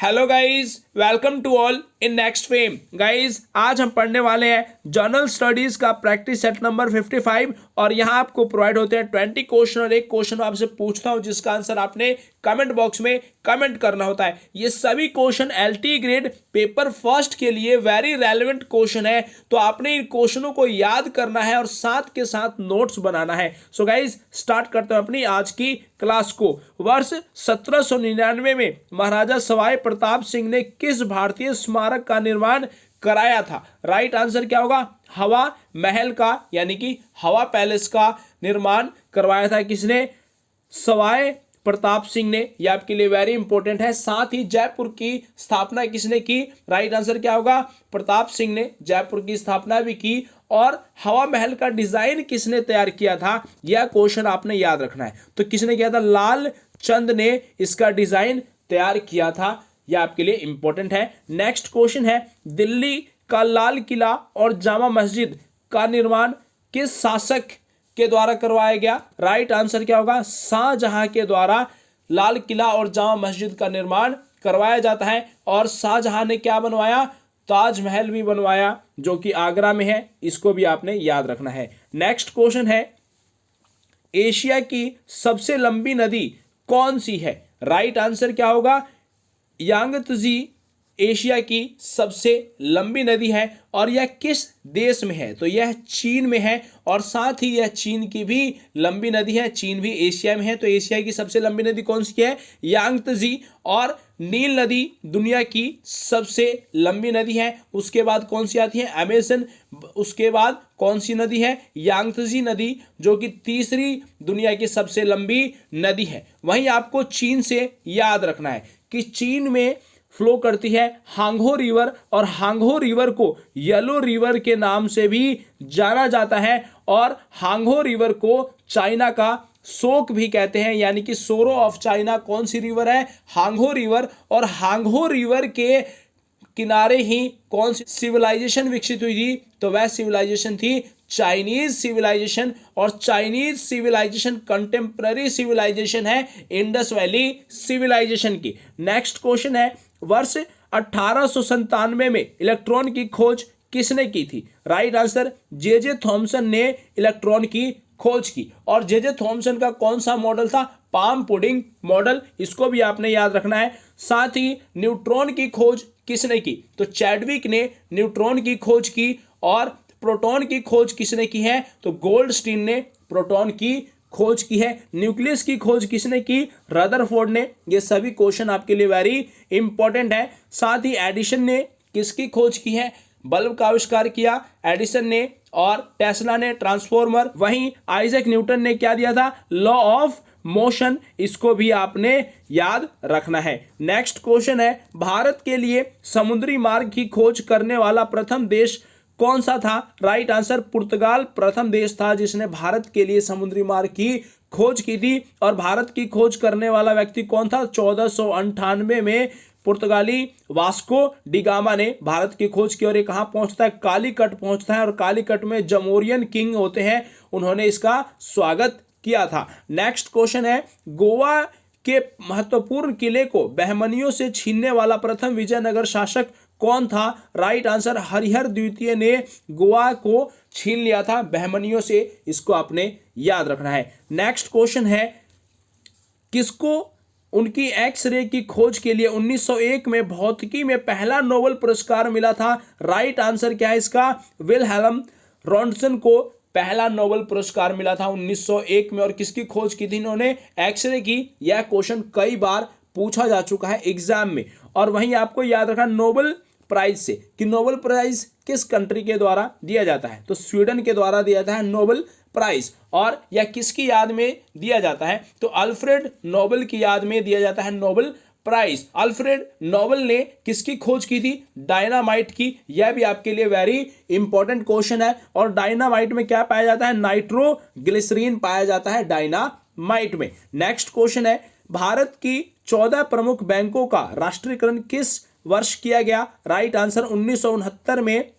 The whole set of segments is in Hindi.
Hello guys, welcome to all in next fame. Guys आज हम पढ़ने वाले हैं जनरल स्टडीज का प्रैक्टिस सेट नंबर 55 और यहाँ आपको प्रोवाइड होते हैं 20 क्वेश्चन और एक क्वेश्चन आपसे पूछता हूँ जिसका आंसर आपने कमेंट बॉक्स में कमेंट करना होता है। ये सभी question LT grade paper first के लिए वेरी रेलेवेंट क्वेश्चन है, तो आपने इन क्वेश्चनों को याद करना है और साथ के साथ नोट्स बनाना है। सो गाइज स्टार्ट करते हैं अपनी आज की क्लास को। वर्ष 1799 में महाराजा सवाई प्रताप सिंह ने किस भारतीय स्मारक का निर्माण कराया था? राइट आंसर क्या होगा? हवा महल का, यानी कि हवा पैलेस का निर्माण करवाया था किसने? सवाई प्रताप सिंह ने। यह आपके लिए वेरी इंपॉर्टेंट है। साथ ही जयपुर की स्थापना किसने की? राइट आंसर क्या होगा? प्रताप सिंह ने जयपुर की स्थापना भी की। और हवा महल का डिजाइन किसने तैयार किया था? यह क्वेश्चन आपने याद रखना है। तो किसने किया था? लाल चंद ने इसका डिजाइन तैयार किया था। यह आपके लिए इंपॉर्टेंट है। नेक्स्ट क्वेश्चन है, दिल्ली का लाल किला और जामा मस्जिद का निर्माण किस शासक के द्वारा करवाया गया? राइट आंसर क्या होगा? शाहजहां के द्वारा लाल किला और जामा मस्जिद का निर्माण करवाया जाता है। और शाहजहां ने क्या बनवाया? ताजमहल भी बनवाया, जो कि आगरा में है। इसको भी आपने याद रखना है। नेक्स्ट क्वेश्चन है, एशिया की सबसे लंबी नदी कौन सी है? राइट आंसर क्या होगा? यांगत्जी एशिया की सबसे लंबी नदी है। और यह किस देश में है? तो यह चीन में है। और साथ ही यह चीन की भी लंबी नदी है। चीन भी एशिया में है, तो एशिया की सबसे लंबी नदी कौन सी है? यांगत्जी। और नील नदी दुनिया की सबसे लंबी नदी है। उसके बाद कौन सी आती है? अमेजन। उसके बाद कौन सी नदी है? यांगत्जी नदी, जो कि तीसरी दुनिया की सबसे लंबी नदी है। वहीं आपको चीन से याद रखना है कि चीन में फ्लो करती है हांगहो रिवर, और हांगहो रिवर को येलो रिवर के नाम से भी जाना जाता है। और हांगहो रिवर को चाइना का शोक भी कहते हैं, यानी कि सोरो ऑफ चाइना कौन सी रिवर है? हांगहो रिवर। और हांगहो रिवर के किनारे ही कौन सी सिविलाइजेशन विकसित हुई थी? तो वह सिविलाइजेशन थी चाइनीज सिविलाइजेशन। और चाइनीज सिविलाइजेशन कंटेम्पररी सिविलाइजेशन है इंडस वैली सिविलाइजेशन की। नेक्स्ट क्वेश्चन है, वर्ष 1897 में इलेक्ट्रॉन की खोज किसने की थी? राइट आंसर, जे थॉमसन ने इलेक्ट्रॉन की खोज की। और जे थॉमसन का कौन सा मॉडल था? Palm pudding model. इसको भी आपने याद रखना है। साथ ही न्यूट्रॉन की खोज किसने की? तो चैडविक ने न्यूट्रॉन की खोज की। और प्रोटॉन की खोज किसने की है? तो गोल्डस्टीन ने प्रोटॉन की खोज की है। न्यूक्लियस की खोज किसने की? रदरफोर्ड ने। ये सभी क्वेश्चन आपके लिए वेरी इंपॉर्टेंट है। साथ ही एडिशन ने किसकी खोज की है? बल्ब का आविष्कार किया एडिसन ने। और टेस्ला ने ट्रांसफॉर्मर। वहीं आइजैक न्यूटन ने क्या दिया था? Law of motion. इसको भी आपने याद रखना है। नेक्स्ट क्वेश्चन है, भारत के लिए समुद्री मार्ग की खोज करने वाला प्रथम देश कौन सा था? राइट आंसर, पुर्तगाल प्रथम देश था जिसने भारत के लिए समुद्री मार्ग की खोज की थी। और भारत की खोज करने वाला व्यक्ति कौन था? 1498 में पुर्तगाली वास्को डिगामा ने भारत की खोज की। और ये कहाँ पहुंचता है? कालीकट पहुंचता है। और कालीकट में जमोरियन किंग होते हैं, उन्होंने इसका स्वागत किया था। नेक्स्ट क्वेश्चन है, गोवा के महत्वपूर्ण किले को बहमनियों से छीनने वाला प्रथम विजयनगर शासक कौन था? राइट आंसर, हरिहर द्वितीय ने गोवा को छीन लिया था बहमनियों से। इसको आपने याद रखना है। नेक्स्ट क्वेश्चन है, किसको उनकी एक्सरे की खोज के लिए 1901 में भौतिकी में पहला नोबेल पुरस्कार मिला था? राइट आंसर क्या है इसका? विल्हेल्म रॉन्टसन को पहला नोबेल पुरस्कार मिला था 1901 में। और किसकी खोज की थी इन्होंने? एक्सरे की। यह क्वेश्चन कई बार पूछा जा चुका है एग्जाम में। और वहीं आपको याद रखना नोबेल प्राइज से, कि नोबेल प्राइज किस कंट्री के द्वारा दिया जाता है? तो स्वीडन के द्वारा दिया जाता है नोबेल प्राइज। और यह किसकी याद में दिया जाता है? तो अल्फ्रेड नोबेल की याद में दिया जाता है नोबेल प्राइज। अल्फ्रेड नोबेल ने किसकी खोज की थी? डायनामाइट की। यह भी आपके लिए वेरी इंपॉर्टेंट क्वेश्चन है। और डायनामाइट में क्या पाया जाता है? नाइट्रोग्लिसरीन पाया जाता है डायनामाइट में। नेक्स्ट क्वेश्चन है, भारत की 14 प्रमुख बैंकों का राष्ट्रीयकरण किस वर्ष किया गया? राइट आंसर, 1969 में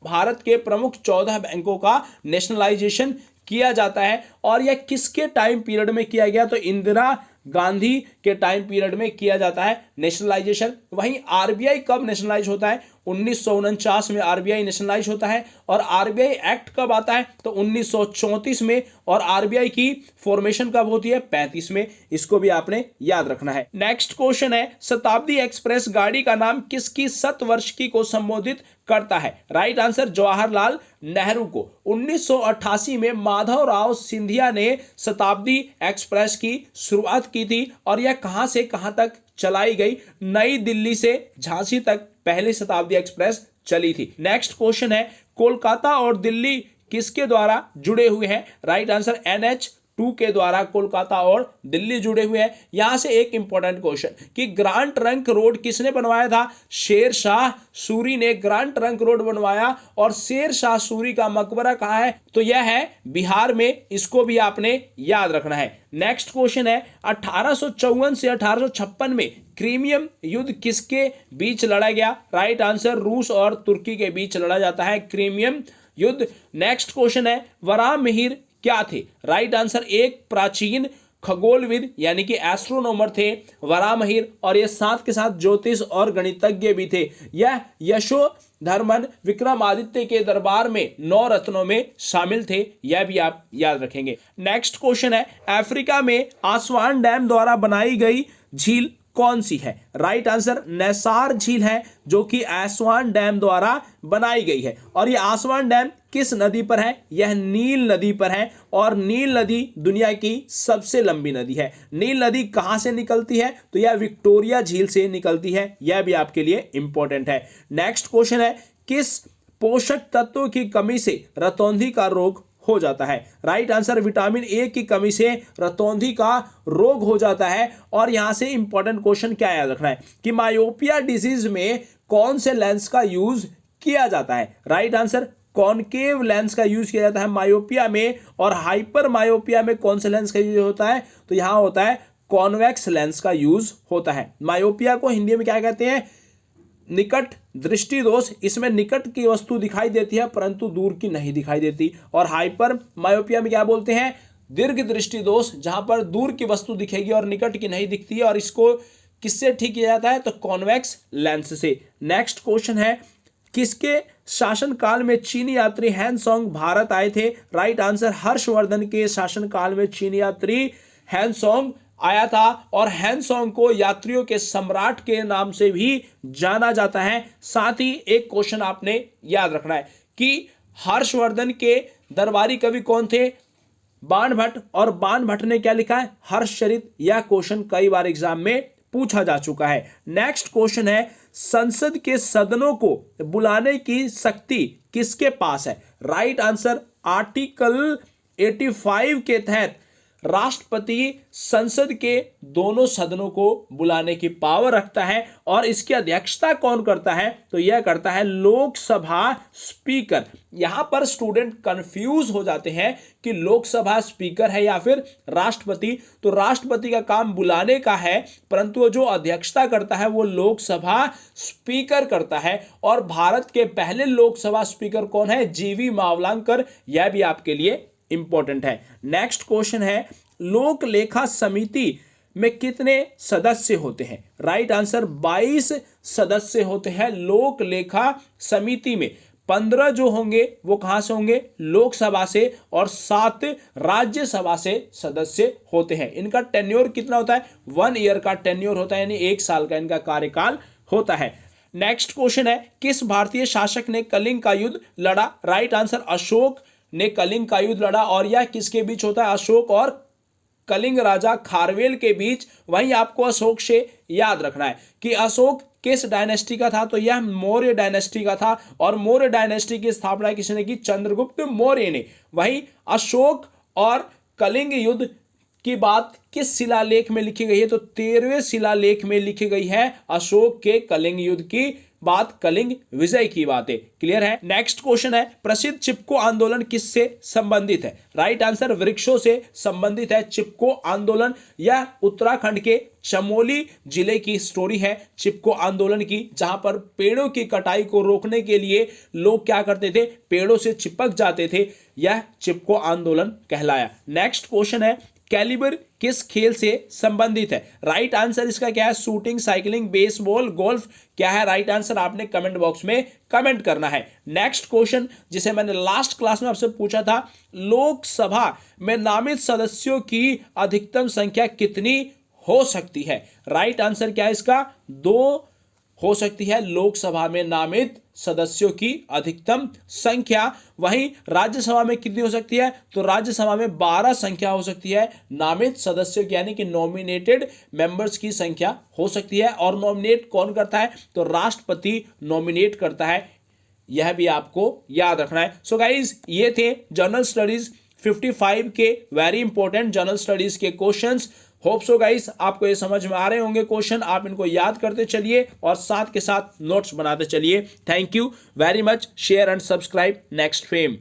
भारत के प्रमुख 14 बैंकों का नेशनलाइजेशन किया जाता है। और यह किसके टाइम पीरियड में किया गया? तो इंदिरा गांधी के टाइम पीरियड में किया जाता है नेशनलाइजेशन। वहीं आरबीआई कब नेशनलाइज होता है? 1949 में आरबीआई नेशनलाइज होता है। और आरबीआई एक्ट कब आता है? तो 1934 में। और आरबीआई की फॉर्मेशन कब होती है? 35 में। इसको भी आपने याद रखना है। नेक्स्ट क्वेश्चन है, शताब्दी एक्सप्रेस गाड़ी का नाम किसकी शतवर्षिकी को संबोधित करता है? राइट आंसर, जवाहरलाल नेहरू को। 1988 में माधवराव सिंधिया ने शताब्दी एक्सप्रेस की शुरुआत की थी और यह कहां से कहां तक चलाई गई? नई दिल्ली से झांसी तक पहली शताब्दी एक्सप्रेस चली थी। नेक्स्ट क्वेश्चन है, कोलकाता और दिल्ली किसके द्वारा जुड़े हुए हैं? राइट आंसर, NH2 के द्वारा कोलकाता और दिल्ली जुड़े हुए हैं। यहां से एक इंपॉर्टेंट क्वेश्चन कि ग्रांड ट्रंक रोड किसने बनवाया था? शेर शाह सूरी ने ग्रांड ट्रंक रोड बनवाया। और शेर शाह सूरी का मकबरा कहां है? तो यह है बिहार में। इसको भी आपने याद रखना है। नेक्स्ट क्वेश्चन है, 1854 से 1856 में क्रीमियम युद्ध किसके बीच लड़ा गया? राइट आंसर, रूस और तुर्की के बीच लड़ा जाता है क्रीमियम युद्ध। नेक्स्ट क्वेश्चन है, वराहमिहिर क्या थे? राइट आंसर, एक प्राचीन खगोलविद यानी कि एस्ट्रोनॉमर थे वराहमिहिर। और ये साथ के साथ ज्योतिष और गणितज्ञ भी थे। यह यशोधर्मन विक्रमादित्य के दरबार में 9 रत्नों में शामिल थे। यह भी आप याद रखेंगे। नेक्स्ट क्वेश्चन है, अफ्रीका में आस्वान डैम द्वारा बनाई गई झील कौन सी है? राइट आंसर, नैसार झील है जो कि आस्वान डैम द्वारा बनाई गई है। और यह आस्वान डैम किस नदी पर है? यह नील नदी पर है। और नील नदी दुनिया की सबसे लंबी नदी है। नील नदी कहां से निकलती है? तो यह विक्टोरिया झील से निकलती है। यह भी आपके लिए इंपॉर्टेंट है। नेक्स्ट क्वेश्चन है, किस पोषक तत्व की कमी से रतौंधी का रोग हो जाता है? राइट आंसर, विटामिन ए की कमी से रतौंधी का रोग हो जाता है। और यहां से इंपॉर्टेंट क्वेश्चन क्या याद रखना है कि मायोपिया डिजीज में कौन से लेंस का यूज किया जाता है? राइट आंसर, कॉनकेव लेंस का यूज किया जाता है मायोपिया में। और हाइपर मायोपिया में कौन से लेंस का यूज होता है? तो यहां होता है कॉन्वेक्स लेंस का यूज होता है। मायोपिया को हिंदी में क्या कहते हैं? निकट दृष्टि दोष। इसमें निकट की वस्तु दिखाई देती है परंतु दूर की नहीं दिखाई देती। और हाइपर मायोपिया में क्या बोलते हैं? दीर्घ दृष्टि दोष, जहां पर दूर की वस्तु दिखेगी और निकट की नहीं दिखती है। और इसको किससे ठीक किया जाता है? तो कॉन्वेक्स लेंस से। नेक्स्ट क्वेश्चन है, किसके शासनकाल में चीनी यात्री हैंसोंग भारत आए थे? राइट आंसर, हर्षवर्धन के शासनकाल में चीनी यात्री हैंसोंग आया था। और हैंसोंग को यात्रियों के सम्राट के नाम से भी जाना जाता है। साथ ही एक क्वेश्चन आपने याद रखना है कि हर्षवर्धन के दरबारी कवि कौन थे? बाणभट्ट। और बाणभट्ट ने क्या लिखा है? हर्षचरित। यह क्वेश्चन कई बार एग्जाम में पूछा जा चुका है। नेक्स्ट क्वेश्चन है, संसद के सदनों को बुलाने की शक्ति किसके पास है? राइट आंसर, आर्टिकल 85 के तहत राष्ट्रपति संसद के दोनों सदनों को बुलाने की पावर रखता है। और इसकी अध्यक्षता कौन करता है? तो यह करता है लोकसभा स्पीकर। यहां पर स्टूडेंट कंफ्यूज हो जाते हैं कि लोकसभा स्पीकर है या फिर राष्ट्रपति। तो राष्ट्रपति का काम बुलाने का है परंतु जो अध्यक्षता करता है वो लोकसभा स्पीकर करता है। और भारत के पहले लोकसभा स्पीकर कौन है? जीवी मावलंकर। यह भी आपके लिए इंपॉर्टेंट है। नेक्स्ट क्वेश्चन है, लोक लेखा समिति में कितने सदस्य होते हैं? राइट आंसर, 22 सदस्य होते हैं लोक लेखा समिति में। 15 जो होंगे वो कहां से होंगे? लोकसभा से। और 7 राज्यसभा से सदस्य होते हैं। इनका टेन्योर कितना होता है? 1 ईयर का टेन्योर होता है, यानी 1 साल का इनका कार्यकाल होता है। नेक्स्ट क्वेश्चन है, किस भारतीय शासक ने कलिंग का युद्ध लड़ा? राइट आंसर, अशोक ने कलिंग का युद्ध लड़ा। और यह किसके बीच होता है? अशोक और कलिंग राजा खारवेल के बीच। वहीं आपको अशोक से याद रखना है कि अशोक किस डायनेस्टी का था? तो यह मौर्य डायनेस्टी का था। और मौर्य डायनेस्टी की स्थापना किसने की? चंद्रगुप्त मौर्य ने। वहीं अशोक और कलिंग युद्ध की बात किस शिलालेख में लिखी गई है? तो 13वें शिलालेख में लिखी गई है अशोक के कलिंग युद्ध की बात, कलिंग विजय की बात है। क्लियर है? नेक्स्ट क्वेश्चन है, प्रसिद्ध चिपको आंदोलन किससे संबंधित है? राइट आंसर, वृक्षों से संबंधित है चिपको आंदोलन। यह उत्तराखंड के चमोली जिले की स्टोरी है चिपको आंदोलन की, जहां पर पेड़ों की कटाई को रोकने के लिए लोग क्या करते थे? पेड़ों से चिपक जाते थे। यह चिपको आंदोलन कहलाया। नेक्स्ट क्वेश्चन है, कैलिबर किस खेल से संबंधित है? राइट आंसर इसका क्या है? Shooting, cycling, baseball, golf. क्या है राइट आंसर? आपने कमेंट बॉक्स में कमेंट करना है। नेक्स्ट क्वेश्चन जिसे मैंने लास्ट क्लास में आपसे पूछा था, लोकसभा में नामित सदस्यों की अधिकतम संख्या कितनी हो सकती है? राइट आंसर क्या है इसका? 2 हो सकती है लोकसभा में नामित सदस्यों की अधिकतम संख्या। वहीं राज्यसभा में कितनी हो सकती है? तो राज्यसभा में 12 संख्या हो सकती है नामित सदस्यों की, यानी कि नॉमिनेटेड मेंबर्स की संख्या हो सकती है। और नॉमिनेट कौन करता है? तो राष्ट्रपति नॉमिनेट करता है, यह भी आपको याद रखना है। सो गाइज, ये थे जनरल स्टडीज 55 के वेरी इंपॉर्टेंट जनरल स्टडीज के क्वेश्चंस। होप सो गाइस आपको ये समझ में आ रहे होंगे क्वेश्चन। आप इनको याद करते चलिए और साथ के साथ नोट्स बनाते चलिए। Thank you very much. Share and subscribe next fame.